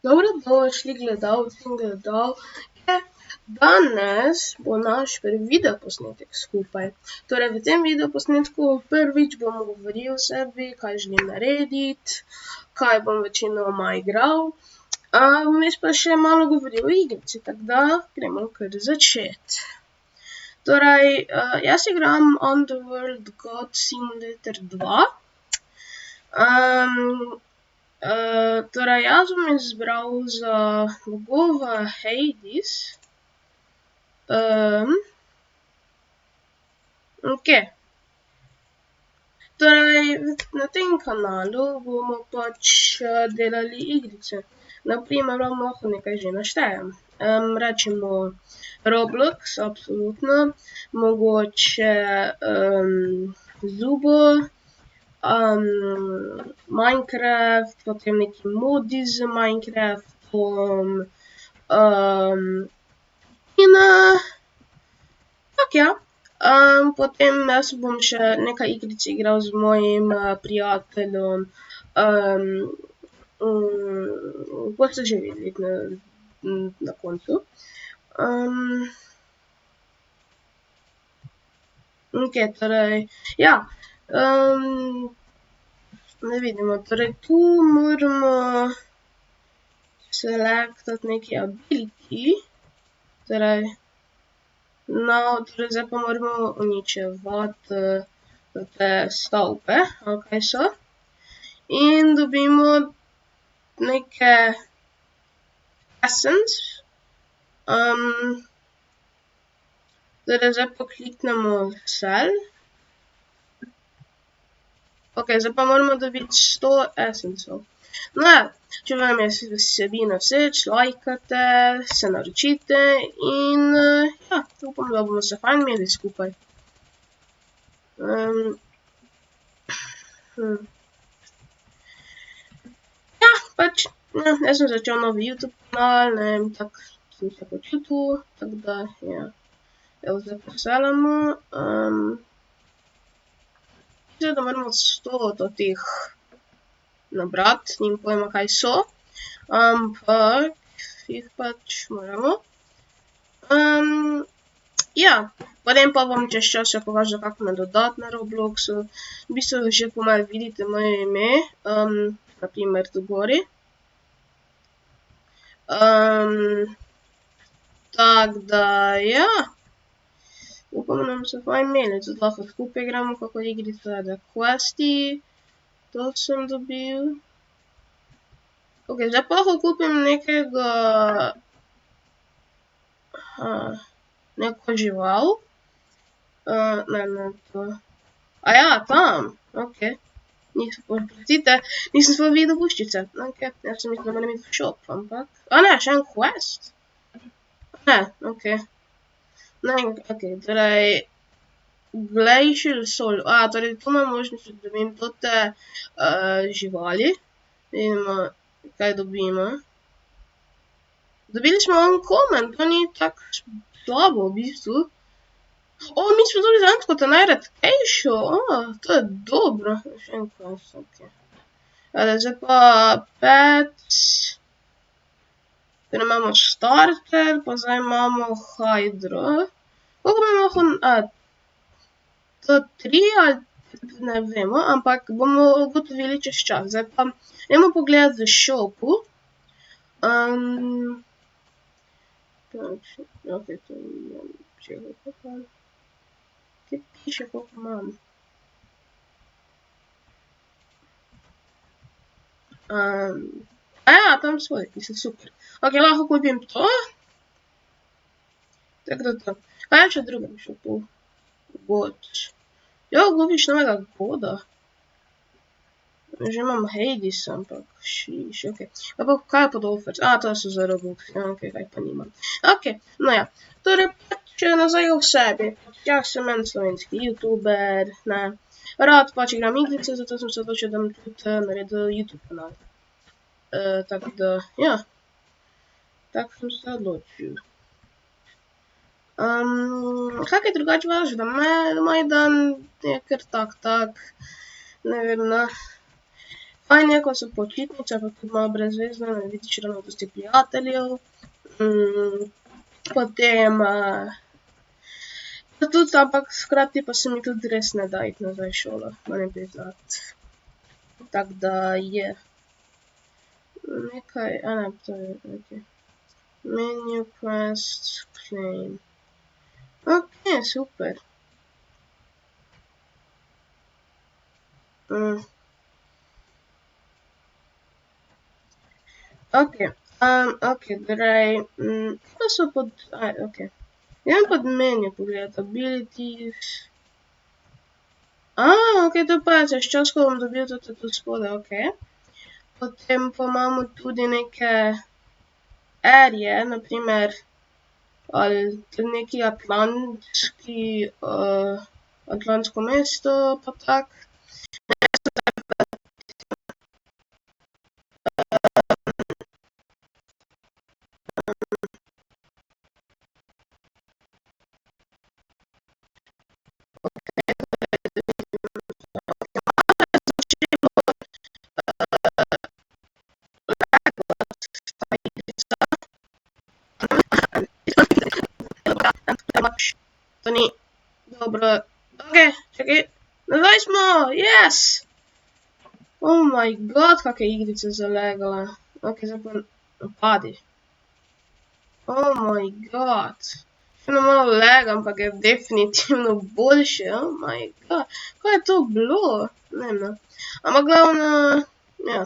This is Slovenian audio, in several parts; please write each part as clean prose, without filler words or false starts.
Dobrodošli gledalci in gledalke. Danes bo naš prvi videoposnetek skupaj. Torej, v tem videoposnetku prvič bom govoril o sebi, kaj želim narediti, kaj bom večinoma igral. Vmes pa še malo govoril o igrici, tako da gremo kar začeti. Torej, jaz igram Underworld God Simulator 2. Torej, jaz bom izbral za bogova Hades. Torej, na tem kanalu bomo pač delali igrice. Naprimer, vam lahko nekaj že naštejem. Rečemo Roblox, absolutno. Mogoče Zubo. Minecraft, potem neki modi z Minecraftom, in tako ja. Potem jaz bom še nekaj igric igral z mojim prijateljem, boste že videli na koncu. Torej, ja. Da vidimo, torej tu moramo selektati neki ability, torej zdaj pa moramo uničevati te stolpe, ali kaj so, in dobimo neke essence. Torej zdaj pa kliknemo sell. Zdaj pa moramo dobiti 100 essencev. No ja, če vam je vsebina všeč, lajkate, se naročite in ja, upam, da bomo se fajn imeli skupaj. Ja, pač, jaz sem začel novi YouTube kanal, ne vem, tako sem se počutil, tako da, ja. Evo, zdaj pa selamo. Da moramo 100 teh nabrati, nimam pojma, kaj so, ampak jih pač moramo. Ja, potem pa vam čez čas še pokažem, kako me dodati na Robloxu. V bistvu že pomalo vidite moje ime, naprimer tu gori. Tako da, ja. Upam, da bomo se fajn imeli, tudi lahko skupaj igramo kako igrico, da questi, to sem dobil. Zdaj pa lahko kupim nekega, neko žival. Ne, to. Aja, tam, prostite, nisem sploh videl puščice. Jaz sem mislil, da moram iti v shop, ampak, ne, še en quest. Ne, torej, Glacial Soul, torej tu imam možnost, da dobim tote živali, vidimo, kaj dobimo. Dobili smo uncommon, to ni tako slabo v bistvu. Mi smo dobili zraven kot najredkejšo, to je dobro, še en quest, Zdaj pa pets, torej imamo starter, pa zdaj imamo hydro. Koliko imamo lahko, to 3 ali ne vemo, ampak bomo ugotovili čez čas. Zdaj pa idemo pogledati v shopu. To imam, kje piše, koliko imam. Tam svoj, mislim, super. Lahko kupim to. Tako da to. Kaj je še v drugem shopu? God. Kupiš novega goda. Že imam Hades, ampak šiš, Kaj je pod offers? To so za Robux, kaj pa nimam. No ja. Torej, pač nazaj o sebi. Jaz sem en slovenski youtuber, ne. Rad pač igram igrice, zato sem se odločil, da bom tudi naredil YouTube kanal. Tako da, ja. Tako sem se odločil. Kak je drugače važno? Moj dan je kar tak, ne vem, Fajn je, ko so počitnice, pa tudi malo brezvezno, ne vidiš ravno dosti prijateljev. Potem, pa tudi, ampak hkrati pa se mi tudi res ne da iti nazaj v šolo, moram priznati. Tako da je. Nekaj, ne, to je, ok. Menu, quest, claim. Ok, super. Ok, ok, Gray, kaj so pod, ok. Idem pod menu pogledati, abilities. Ok, to pa je, čas, ko bom dobil to tu spode, ok. Potem pa imamo tudi neke arije, naprimer, ali neki atlantsko mesto, pa tak. To ni dobro. Ok, čakaj. Nazaj smo, yes! Oh my god, kakve igrice zalegala. Ok, zdaj pa napadi. Oh my god. Še malo lag, ampak je definitivno boljše. Oh my god. Kaj je to bilo? Ne vem, no. Ampak glavno, ja.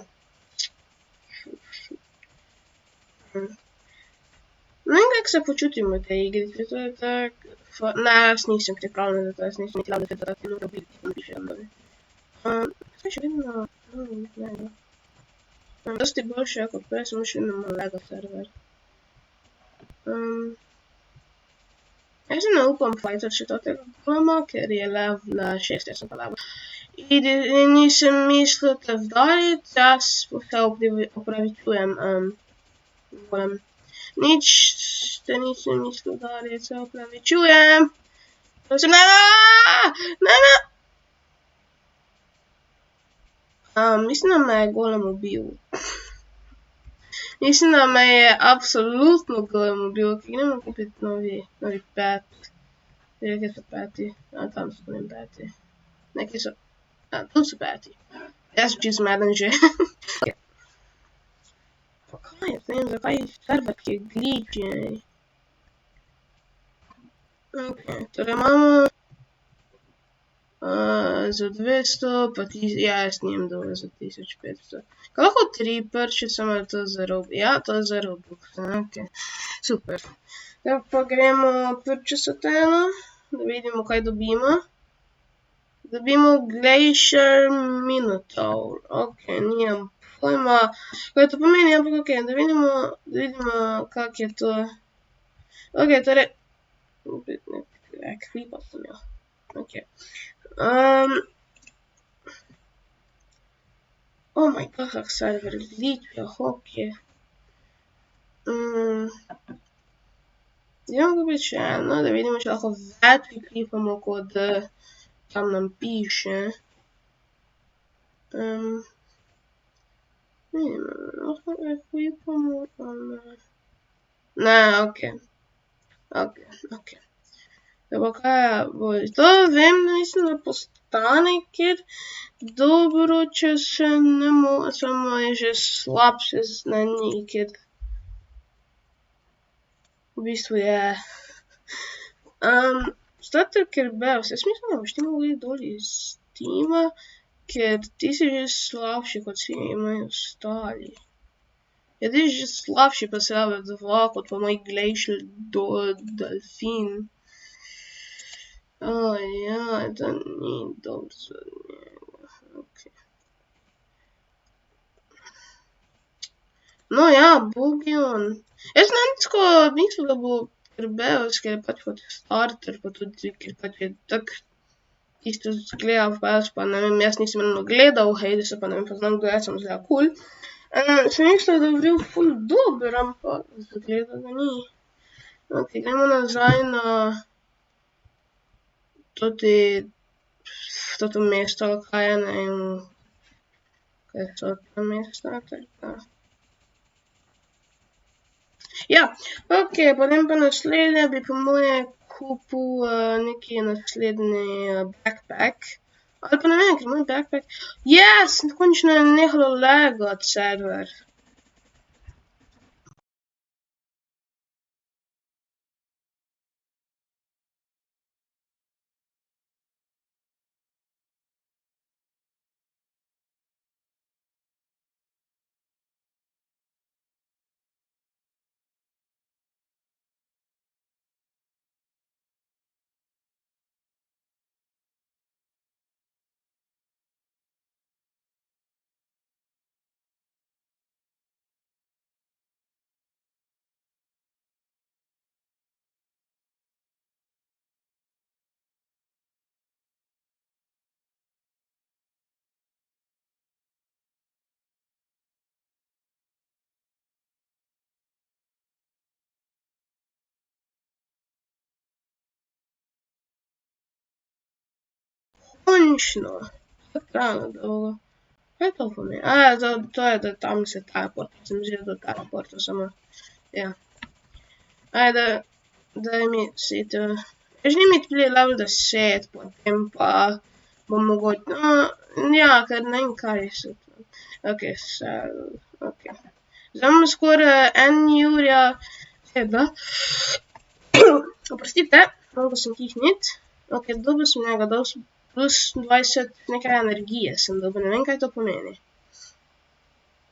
Ne vem, kako se počutim v tej igri, to je tak... Ne, jaz nisem pripravljen za to, jaz nisem pripravljen za to, da ti noro biti, ko pišem, ne. Kaj še vedno... ne. Dosti boljše, kot prej, samo še vedno malo lega server. Jaz se ne upam fajtati še totega golema, ker je level 6, jaz sem pa level. In nisem mislil te vdariti, jaz se opravičujem, golem. Nič te nisem mislil udariti, se opravičujem. Prosim, ne. Mislim, da me je golem ubil. Mislim, da me je absolutno golem ubil, ki gremo kupiti novi pet. Kje so peti? Tam so tudi peti. Nekje so... tu so peti. Jaz sem čisto zmeden že. Pa kaj je s tem, zakaj server ki je glitchi? Ok, torej imamo... za 200, pa ja, jaz nijem dovolj za 1500. Kaj lahko 3 purchase, ali to za Robux? Ja, to je za Robux, ok. Super. Zdaj pa gremo purchasati eno, da vidimo, kaj dobimo. Dobimo Glacier Minotaur, ok, nijem pojma, kaj to pomeni, ampak ok, da vidimo, kak je to. Ok, torej, equipal sem jo, ok. Oh my god, kak server glitch, ok. Idemo kupiti še eno, da vidimo, če lahko več equipamo, kot tam nam piše. Vidimo, lahko equipamo, ne, ok. Ok. Da pa kaj bo, to vem, mislim, da postane kjer dobro, če se ne samo je že slabše na nekjer. V bistvu je. Starter Kerberos, jaz mislim, da boš ti mogel iti dol iz Steama, ker ti si že slabši, kot si imajo ostali. Ja, ti si že slabši, pa se level 2, kot pa moj Glacial Delfin. Ja, to ni dobro za njega, ok. No ja, Bugion. Jaz sem dejansko mislil, da bo Kerberos, ker je pač kot starter, pa tudi, ker pač je tak isto zgleda, pa ne vem, jaz nisem eno gledal Hadesa, pa ne vem, pa znam, kdo je, samo zgleda cool. Sem mislil, da bo bil ful dober, ampak zgleda, da ni. Ok, gremo nazaj na toto mesto, kaj je, ne vem, so to mesta, tako. Ja, ok, potem pa naslednje bi po moje kupil neki naslednji backpack. Ali pa ne vem, ker moj backpack... Yes! Končno je nehalo lagat server. Končno. Tako dolgo. Kaj to pomeni? To je, da tam se teleporta. Sem že do teleporta, samo... Ja. Ajde, daj mi si to. Želi mi tudi level 10, potem pa bom mogoče... No, ja, ker ne vem kaj se to. Ok, ok. Zdaj imam skoraj 1 urja... Seba. Oprostite, mogo sem kihnit. Ok, dobil sem njega, dal sem plus 20 nekaj energije sem dobil, ne vem kaj to pomeni.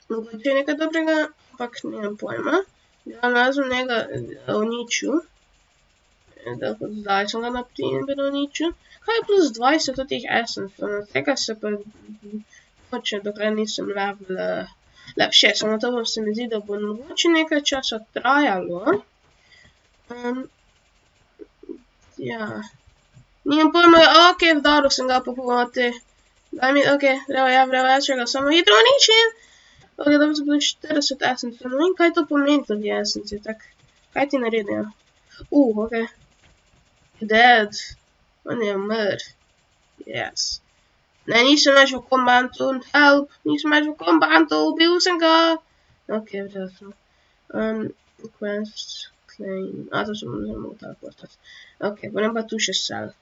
Mogoče je nekaj dobrega, ampak nemam pojma. Ja, sem njega uničil. Zdaj sem ga naprimjer uničil. Kaj je plus 20 od teh essence? Tega se pa hoče, dokaj nisem level 6. Na to se mi zdi, da bo mogoče nekaj časa trajalo. Ja. Nimam pojma, ok, vdaril sem ga po pomoti. Daj mi, ok, vreva, če ga samo hitro uničim. Ok, da bi se bilo 40 essence. Ne vem, kaj to pomeni tudi essence, tak. Kaj ti naredijo? Ok. Dead. On je mrtv. Yes. Ne, nisem več v kombandu. Help, nisem več v kombandu, ubil sem ga. Ok, vreva sem. Quest, claim. To sem mogel teleportati. Ok, potem pa tu še sell.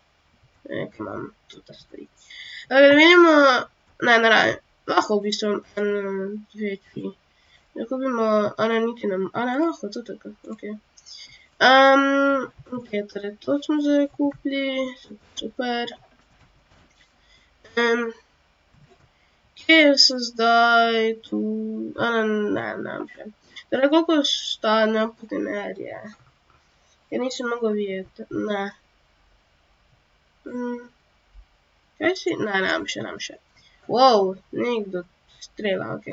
Kaj imam tu ta stvari. Da vidimo, ne, lahko v bistvu 1, 2, 3. Da kupimo, ne, niti ne, ne, lahko, to tako, ok. Ok, torej to smo zdaj kupili, super. Kje so zdaj tu, ne, še. Torej, koliko stane potemerje? Ker nisem mogel videti, ne. Kaj si? Ne, nemam še. Wow, nekdo strela, ok.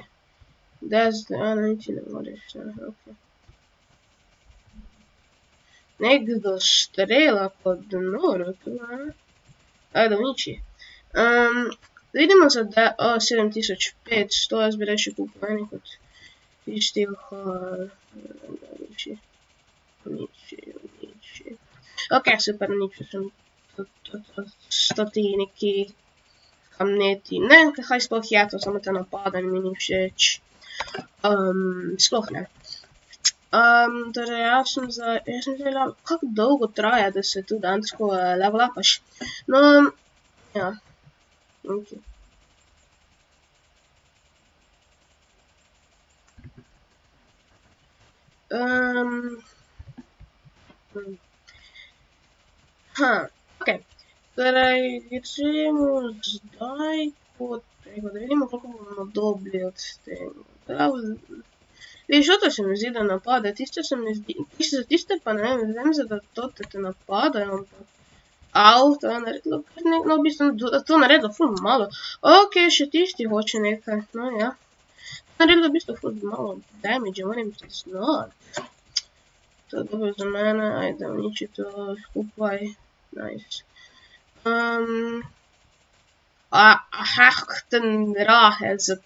Niti ne moreš, ok. Nekdo strela kot noro, tu, ne. Ajde, uniči. Vidimo za 7500, jaz bi reči kupil eni kot tistih, uniči. Ok, super, uničil sem. Stoti neki kamneti. Ne vem, kaj sploh je to, samo te napadanje mi ni všeč. Sploh ne. Torej, jaz sem zdaj kako dolgo traja, da se tu dansko level upaš. No, ja. Ok. Ok. Torej, gremo zdaj kot tega, da vidimo, koliko bomo dobili od tega. Vidiš, to se mi zdi, da napade, tiste pa ne vem, da to te napadajo, ampak to je naredilo, no, v bistvu, to je naredilo ful malo. Ok, še tisti hoče nekaj, no, ja. Naredilo v bistvu ful malo damage, moram priznati. To je dobro za mene, ajde, uniči to skupaj, nice. Ten rahel za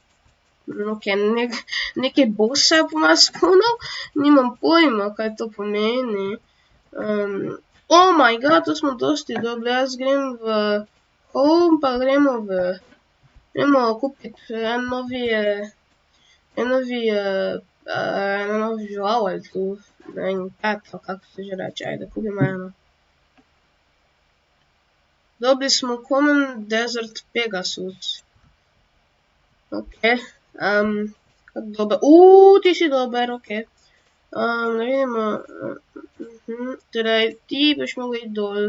neke bosse po nas spunal, nimam pojma, kaj to pomeni. Oh my god, to smo dosti dobili, jaz grem v home, pa gremo v Idemo kupiti en novi žival tu, ne vem, pet, kako se že reče, ajde, kupimo eno. Dobili smo Common Desert Pegasus. Ok, kako dober, ti si dober, ok. Da vidimo, torej ti boš mogel iti dol,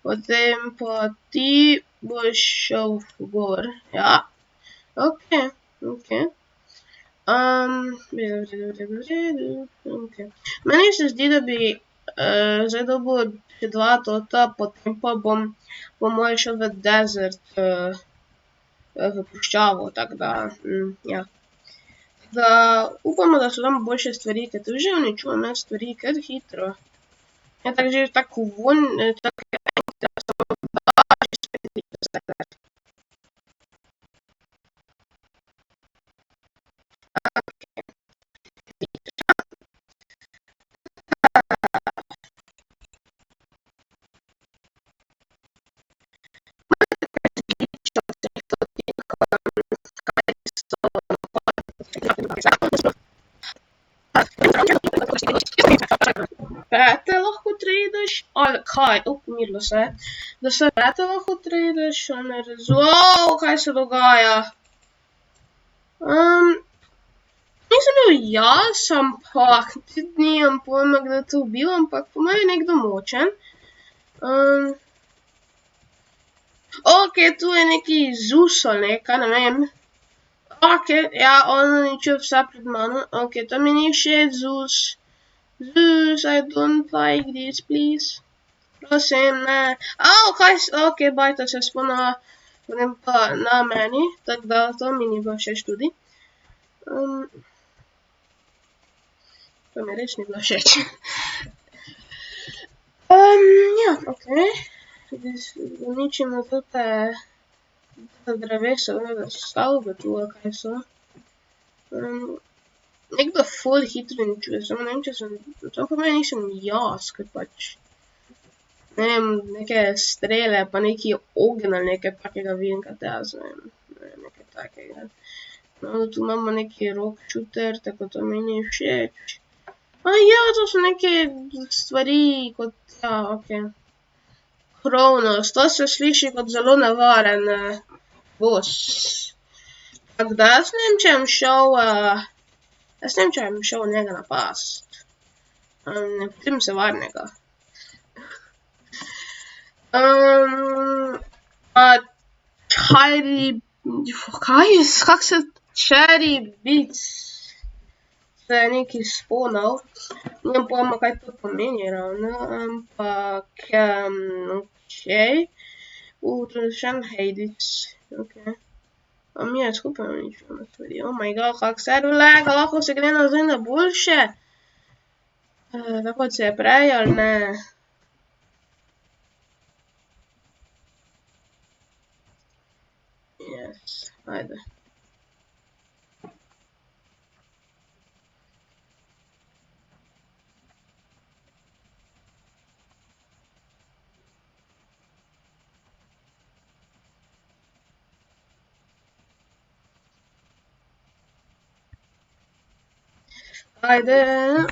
potem pa ti boš šel gor, ja, ok. Meni se zdi, da bi zdaj dobil še 2 tota, potem pa bom moral šel v desert, v puščavo, tako da, ja. Da upamo, da so tam boljše stvari, ker tu že uničujemo stvari kar hitro. Ja, tako že tako tako pete lahko tradeš, ali kaj, pomirilo se je, da se pete lahko tradeš, ali ne razumem, kaj se dogaja. Nisem bil jaz, ampak nimam pojma, kdo to bil, ampak po mojem je nekdo močen. Ok, tu je neki Zeus ali nekaj, ne vem. Ok, ja, on uničuje vse pred mano. Ok, to mi ni všeč, Zeus. Zeus, I don't like this, please. Prosim, ne. Ok, bajta se spomnila, potem pa na meni, tako da to mi ni bilo všeč tudi. To mi res ni bilo všeč. Ja, ok. Uničimo tute drevesa, stavbe tu, kaj so. Nekdo ful hitro uničuje, samo ne vem, če sem, to po meni nisem jaz, ker pač, ne vem, neke strele, pa neki ogenj ali nekaj takega vidim, kaj jaz ne vem, nekaj takega. No, tu imamo neki rock shooter, tako to mi ni všeč. Ja, to so neke stvari kot, ja, ok. Kronos, to se sliši kot zelo nevaren boss. Tako da jaz ne vem, če bom šel njega napast. Ne počutim se varnega. Kako se Cherry Beats se je neki spawnal. Nimam pojma, kaj to pomeni ravno, ampak, ok. To je še en Hades, ok. Mi je skupaj uničujemo stvari, oh my god, kako server laga, lahko se gre nazaj na boljše. Tako kot se je prej, ali ne? Yes, ajde. Ajde,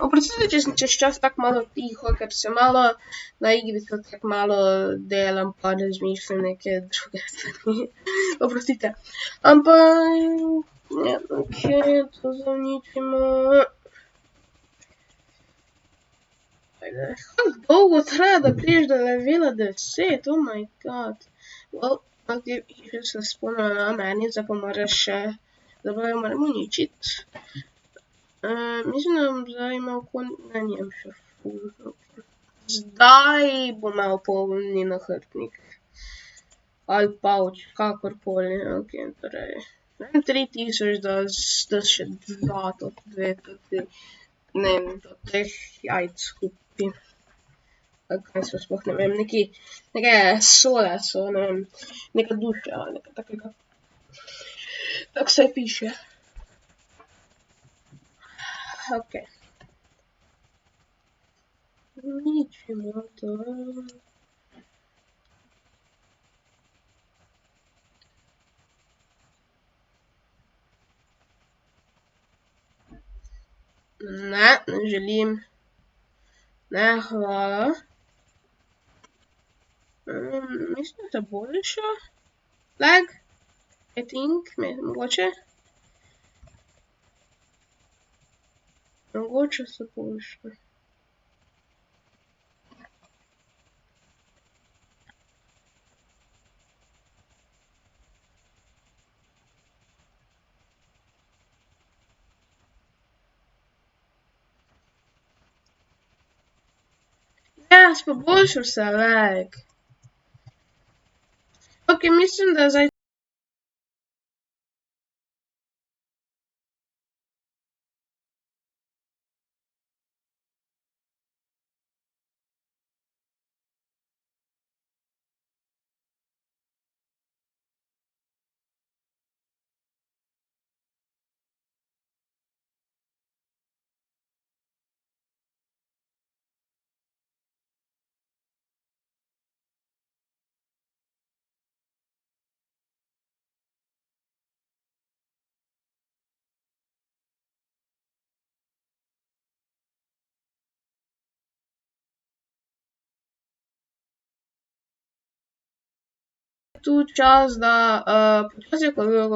oprostite, če sem čez čas tako malo tiho, ker se malo na igrico tako malo delam, pa razmišljam neke druge stvari. Oprostite. Ampak, ja, ok, to zaničimo. Ajde, kako dolgo traja, da prideš do levela 10, oh my god. Well, ok, še se spomnila na meni, zdaj pa moraš še, zdaj pa jo moram uničiti. Mislim, da bom zdaj imel ne, nimam še ful. Zdaj bom imel polni nahrbtnik. Ali pouch, kakorkoli, ok, torej. 3000, da še 2, to 2, ne vem, do teh jajc kupi. Kaj so sploh, ne vem, neke sole so, ne vem, neka duša, nekaj takega. Tako se piše. Ok. Uničimo to. Ne, ne želim. Ne, hvala. Mislim, da boljša. Lag. I think, mogoče. Mogoče se boljša. Ja, poboljšal se lag. Ok, mislim, da zdaj tu čas, da počasi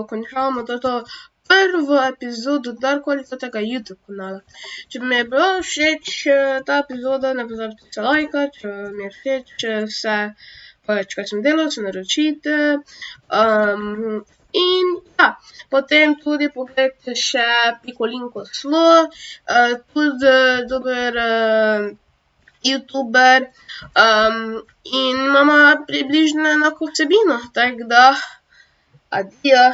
končamo toto prvo epizodo kdorkoli tega YouTube kanala. Če mi je bilo všeč ta epizoda, ne pozabite se lajkati, če mi je všeč vse, pač kaj sem delal, se naročite. In ja, potem tudi pogledajte še Pikolinko Slo, tudi dober YouTuber in imamo približno enako vsebino, tako da adijo.